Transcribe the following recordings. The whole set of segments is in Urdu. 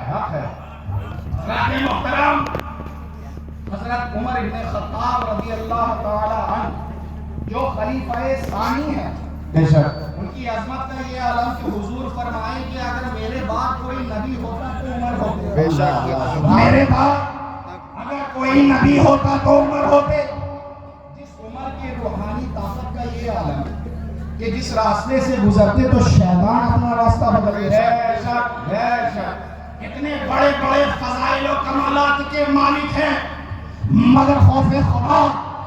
حق ہے. حضرات محترم، حضرت عمر بن خطاب رضی اللہ تعالی عنہ جو خلیفہ ثانی ہے، بے شک ان کی عظمت کا یہ عالم کہ حضور فرمائے کہ اگر میرے بعد کوئی نبی ہوتا تو عمر ہوتے. بے شک میرے بعد اگر کوئی نبی ہوتا تو عمر ہوتے. جس عمر کے روحانی طاقت کا یہ عالم کہ جس راستے سے گزرتے تو شیطان اپنا راستہ بدل دیتا. اتنے بڑے بڑے فضائل و کمالات کے مالک ہیں، مگر خوف خدا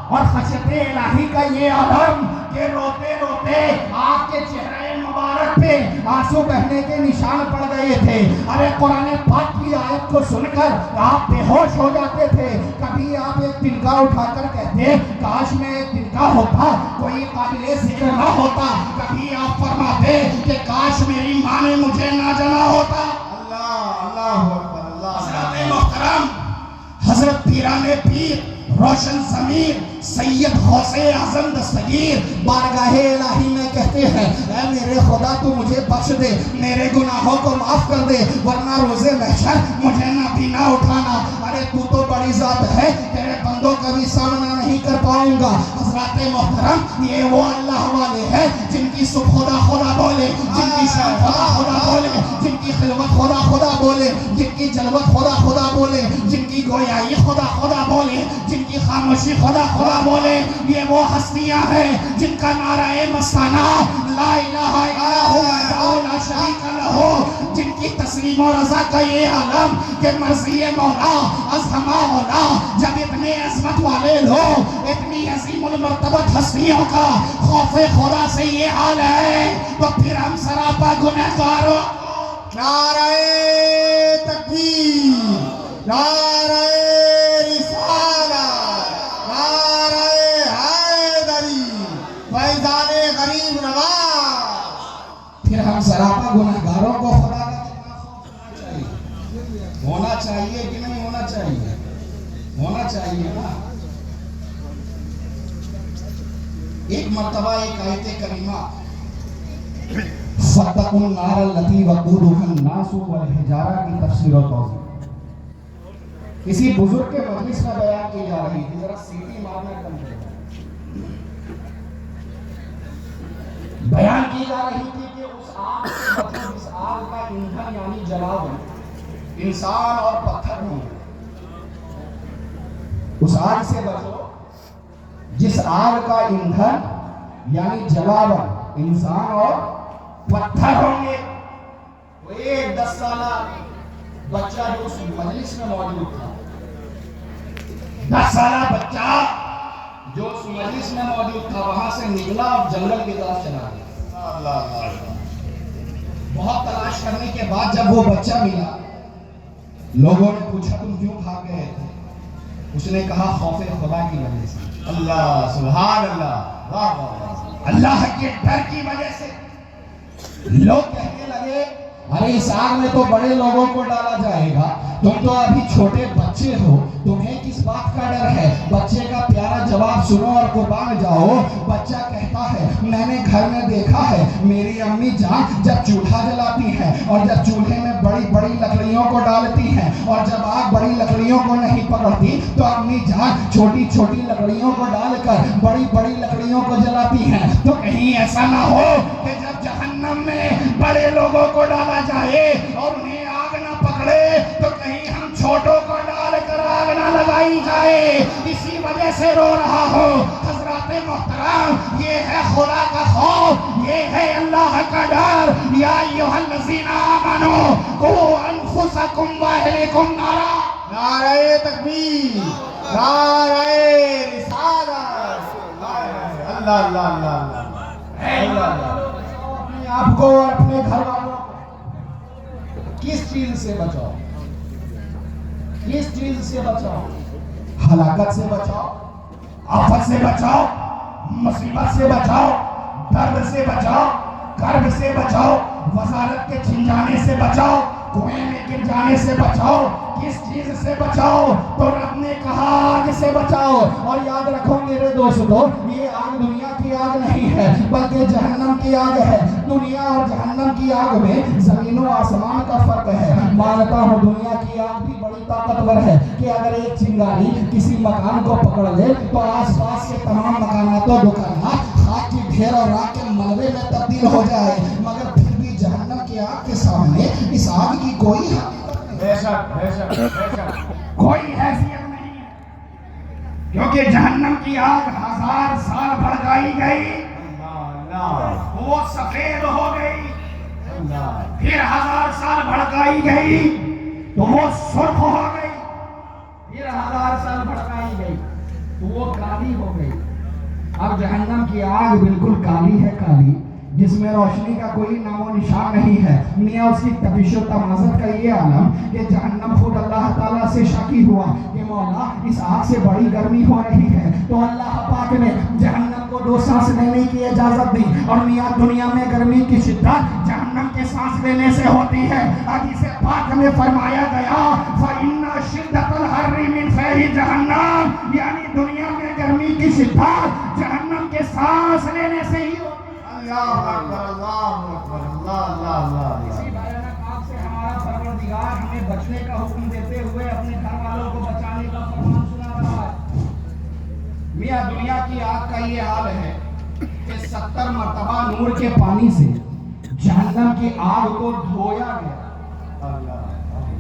اور خشیت الہی کا یہ عالم کہ روتے روتے آپ کے چہرے مبارک پہ آنسو بہنے کے نشان پڑ گئے تھے. ارے قرآن پاک کی آیت کو سن کر آپ بے ہوش ہو جاتے تھے. کبھی آپ ایک تنکا اٹھا کر کہتے کاش میں ایک تنکا ہوتا، کوئی قابل ذکر نہ ہوتا. کبھی آپ فرماتے کہ کاش میری ماں نے مجھے نہ جنا ہوتا. اللہ اکبر. اللہ حضرت محترم، حضرت پیران پیر روشن ضمیر سید غوث اعظم دستگیر بارگاہ الہی میں کہتے ہیں اے میرے خدا تو مجھے بخش دے، میرے گناہوں کو معاف کر دے، ورنہ روز محشر مجھے نہ بھی نہ اٹھانا. ارے تو بڑی ذات ہے، تیرے بندوں کا بھی سامنا نہیں کر پاؤں گا. حضرات محترم، یہ وہ اللہ والے ہیں جن کی صبح خدا خدا بولے، جن کی شام خدا خدا بولے، جن کی خلوت خدا خدا بولے، جن کی جلوت خدا خدا بولے، جن کی گویائی خدا خدا بولے، جن کی خاموشی خدا خدا بولے. یہ وہ ہستیاں ہیں جن کا نعرہ مستانہ لا الہ الا ہوا وحدہ لا شریک لہ، جن کی تسلیم و رضا کا یہ عالم کہ مرضی مولا از ہما مولا. جب اتنے عظمت والے لوگ، اتنی عظیم المرتبت ہستیوں کا خوف خدا سے یہ حال ہے تو پھر ہم سراپا گنہگاروں. نعرہ تکبیر، نعرہ رسالت، نعرہ حیدری، فیضان غریب نواز. پھر ہم سراپا گنہگاروں کو خدا کا کتنا خوف ہونا چاہیے کہ نہیں ہونا چاہیے؟ ہونا چاہیے نا. ایک مرتبہ ایک آیت کریمہ فَاتَّقُوا النَّارَ الَّتِي وَقُودُهَا النَّاسُ وَالْحِجَارَةُ کی تفسیر و توضیح کسی بزرگ کے مجلس میں بیان کی جا رہی تھی. ذرا سیٹی مارنا کم کریں. بیان کی جا رہی تھی کہ اس آگ سے بچو جس آگ کا ایندھن یعنی جلاون انسان اور پتھر ہوں. اس آگ سے بچو جس آگ کا ایندھن یعنی جلاون انسان اور پتھر ہوں گے. وہ ایک 10 سالہ بچہ جو اس مجلس میں موجود تھا، 10 سالہ بچہ جو اس مجلس میں موجود تھا وہاں سے نکلا اور جنگل کی طرف چلا گیا. بہت تلاش کرنے کے بعد جب وہ بچہ ملا، لوگوں نے پوچھا تم کیوں بھاگ گئے تھے؟ اس نے کہا خوف خدا کی وجہ سے. اللہ سبحان اللہ، واہ واہ. اللہ کے ڈر کی وجہ سے. لوگ کہنے لگے ارے اس آگ میں تو بڑے لوگوں کو ڈالا جائے گا، تم تو ابھی چھوٹے بچے ہو، تمہیں کس بات کا ڈر ہے؟ بچے کا پیارا جواب سنو اور قربان جاؤ. بچہ کہتا ہے میں نے گھر میں دیکھا ہے میری امی جان جب چولہا جلاتی ہیں اور جب چولہے میں بڑی بڑی لکڑیوں کو ڈالتی ہیں اور جب آگ بڑی لکڑیوں کو نہیں پکڑتی تو امی جان چھوٹی چھوٹی لکڑیوں کو ڈال کر بڑی بڑی لکڑیوں کو جلاتی ہیں. تو کہیں ایسا نہ ہو کہ جب جہنم میں بڑے لوگوں کو ڈالا جائے اور انہیں آگ نہ پکڑے تو کہیں ہم چھوٹوں کو ڈال کر آگ نہ لگائی جائے. اسی وجہ سے رو رہا ہوں. حضرات محترم، یہ ہے خدا کا خوف، یہ ہے اللہ کا ڈر. یا ایھا الذین آمنوا قوا انفسکم واہلکم نارا. نعرہ تکبیر، نعرہ رسالت. اللہ اللہ اللہ اللہ. اپنے آپ کو اور اپنے گھر والوں کو کس چیز سے بچاؤ؟ کس چیز سے بچاؤ؟ ہلاکت سے بچاؤ، آفت سے بچاؤ، مصیبت سے بچاؤ، درد سے بچاؤ، کرب سے بچاؤ، وزارت کے چھن جانے سے بچاؤ. کنویں میں گر جانے سے بچاؤ، کس چیز سے بچاؤ؟ تو رب نے کہا آگ سے بچاؤ۔ اور یاد رکھو میرے دوستو، یہ آگ دنیا کی آگ نہیں ہے بلکہ جہنم کی آگ ہے۔ دنیا اور جہنم کی آگ میں زمین و آسمان کا فرق ہے۔ مانتا ہوں دنیا کی آگ بھی بڑی طاقتور ہے کہ اگر ایک چنگاری کسی مکان کو پکڑ لے تو آس پاس کے تمام مکانات و دکانات خاک کی ڈھیر اور راکھ کے ملبے میں تبدیل ہو جائے، مگر پھر بھی جہنم کی آگ کے سامنے اس آگ کی کوئی حقیقت نہیں، بے شک بے شک بے شک، کوئی حیثیت نہیں ہے، کیونکہ جہنم کی آگ 1000 سال بھڑکائی گئی اللہ وہ سفید ہو گئی، اللہ پھر 1000 سال بھڑکائی گئی تو وہ سرخ ہو گئی، پھر 1000 سال بھڑکائی گئی تو وہ کالی ہو گئی۔ اب جہنم کی آگ بالکل کالی ہے، کالی، جس میں روشنی کا کوئی نام و نشان نہیں ہے۔ میاں اس کی تپش و تمازت کا یہ عالم کہ جہنم خود اللہ تعالیٰ سے شکی ہوا کہ مولا اس آگ سے بڑی گرمی ہو رہی ہے، تو اللہ پاک نے جہنم کو 2 سانس لینے کی اجازت دی۔ اور میاں دنیا میں گرمی کی شدت جہنم کے سانس لینے سے ہوتی ہے۔ حدیث پاک میں فرمایا گیا فَإِنَّ شِدَّةَ الْحَرِّ مِنْ فَيْحِ جَهَنَّمَ، یعنی دنیا میں گرمی کی شدت جہنم کے سانس لینے سے ہی ہوتی ہے۔ اللہ اکبر اللہ اکبر اللہ اللہ اللہ اسی بھیانک آگ سے ہمارا پروردگار ہمیں بچنے کا حکم دیتے ہوئے اپنے گھر والوں کو بچانے کا فرمان سنا رہا ہے۔ میاں دنیا کی آگ کا یہ حال ہے کہ 70 مرتبہ نور کے پانی سے جہنم کی آگ کو دھویا گیا۔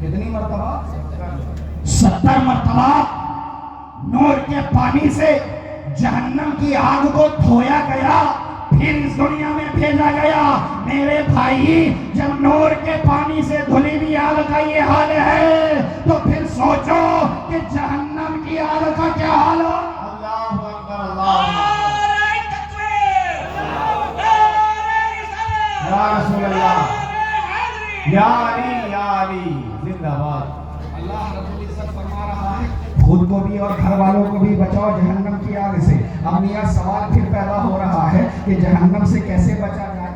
کتنی مرتبہ؟ 70 مرتبہ نور کے پانی سے جہنم کی آگ کو دھویا گیا، پھر اس دنیا میں بھیجا گیا۔ میرے بھائی، جب نور کے پانی سے دھلی ہوئی آگ کا یہ حال ہے تو پھر سوچو کہ جہنم کی آگ کا کیا حال ہو۔ اللہ اکبر اللہ یا رسول اللہ یا علی یا علی زندہ باد۔ اللہ رب العزت فرما رہا ہے خود کو بھی اور گھر والوں کو بھی بچاؤ جہنم کی آگ سے۔ اب میاں سوال پھر پیدا ہو رہا ہے کہ جہنم سے کیسے بچا جائے؟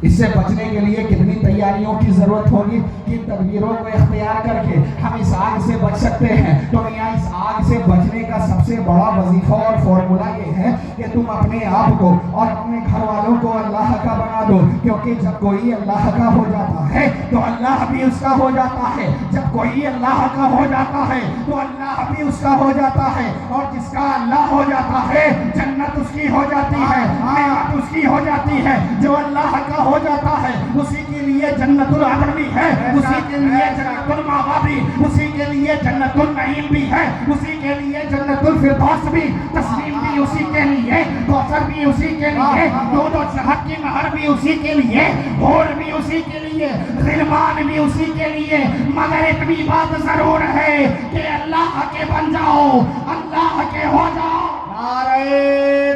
اس سے بچنے کے لیے کتنی تیاریوں کی ضرورت ہوگی، کن تدبیروں کو اختیار کر کے ہم اس آگ سے بچ سکتے ہیں؟ تو میاں اس آگ سے بچنے کا سب سے بڑا وظیفہ اور فارمولا یہ ہے کہ تم اپنے آپ کو اور اپنے گھر والوں کو اللہ کا بنا دو، کیونکہ جب کوئی اللہ کا ہو جاتا ہے تو اللہ بھی اس کا ہو جاتا ہے، جب کوئی اللہ کا ہو جاتا ہے تو اللہ بھی اس کا ہو جاتا ہے، اور جس کا اللہ ہو جاتا ہے جنت اس کی ہو جاتی ہے، نعمت اس کی ہو جاتی ہے۔ جو اللہ کا ہو جاتا ہے اسی کے لیے جنت العدن بھی ہے، اسی کے لیے جنت المأوى بھی، اسی کے لیے جنت النعیم بھی ہے، اسی کے لیے جنت الفردوس بھی، تسلیم بھی اسی کے لیے، کوثر بھی اسی کے لیے، دودھ و شہد کی نہر بھی اسی کے لیے، حور بھی اسی کے لیے، غلمان بھی اسی کے لیے۔ مگر اتنی بات ضرور ہے کہ اللہ کے بن جاؤ، اللہ کے ہو جاؤ۔ نعرہ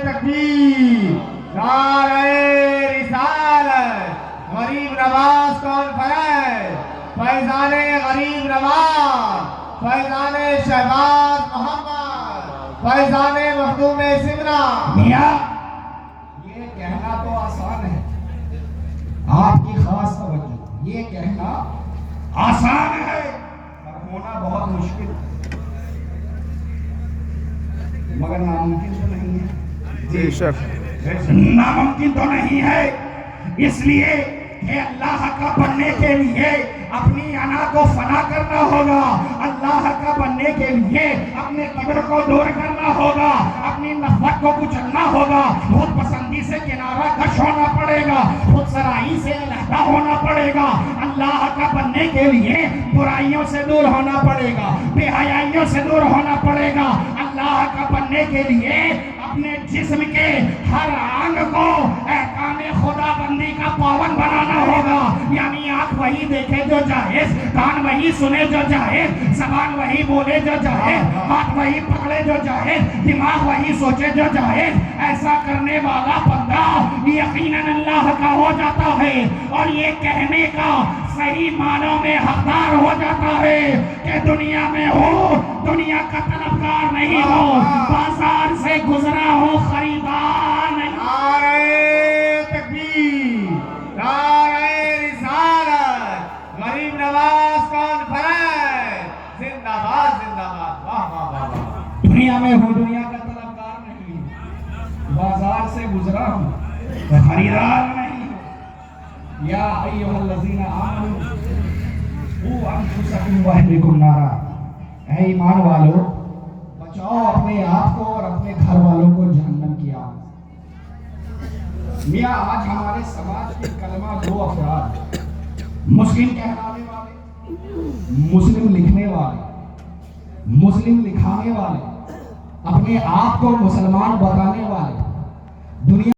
تکبیر، نعرہ رسالت، غریب نواز کون فیض، فیضان غریب نواز، فیضان شہباز محمد، فیضان مخدوم سمرا۔ میاں یہ کہنا تو آسان ہے، آپ کی خاص توجہ، یہ کہنا آسان ہے اور ہونا بہت مشکل، مگر ناممکن تو نہیں ہے۔ بے شک ناممکن تو نہیں ہے، اس لیے کہ اللہ کا بننے کے لیے اپنی انا کو فنا کرنا ہوگا، اللہ کا بننے کے لیے اپنے کبر کو دور کرنا ہوگا، اپنی نفرت کو کچلنا ہوگا، خود پسندی سے کنارہ کش ہونا پڑے گا، خود سرائی سے علیحدہ ہونا پڑے گا۔ اللہ کا بننے کے لیے برائیوں سے دور ہونا پڑے گا، بے حیائیوں سے دور ہونا پڑے گا۔ اللہ کا بننے کے لیے اپنے جسم کے ہر انگ کو احکام خدا بندی کا پابند بنانا ہوگا، یعنی آنکھ وہی دیکھے جو جائز، کان وہی سنے جو جائز، زبان وہی بولے جو جائز، ہاتھ وہی پکڑے جو جائز، دماغ وہی سوچے جو جائز۔ ایسا کرنے والا بندہ یقیناً اللہ کا ہو جاتا ہے، اور یہ کہنے کا صحیح معنوں میں حقدار ہو جاتا ہے کہ دنیا میں ہو، دنیا کا طلبگار نہیں ہو، بازار سے گزرا ہو، خریدار نہیں۔ نعرہ تکبیر، نعرہ رسالت، غریب نواز میں ہوں دنیا کا طلبگار نہیں ہوں، بازار سے گزرا ہوں خریدار نہیں ہوں۔ یا ایھا الذین آمنوا قوا انفسکم واہلکم نارا، اے ایمان والو بچاؤ اپنے آپ کو اور اپنے گھر والوں کو جہنم کی آگ سے۔ میاں آج ہمارے سماج کے کلمہ گو افراد، مسلم کہلانے والے، مسلم لکھنے والے، مسلم لکھانے والے، اپنے آپ کو مسلمان بتانے والے، دنیا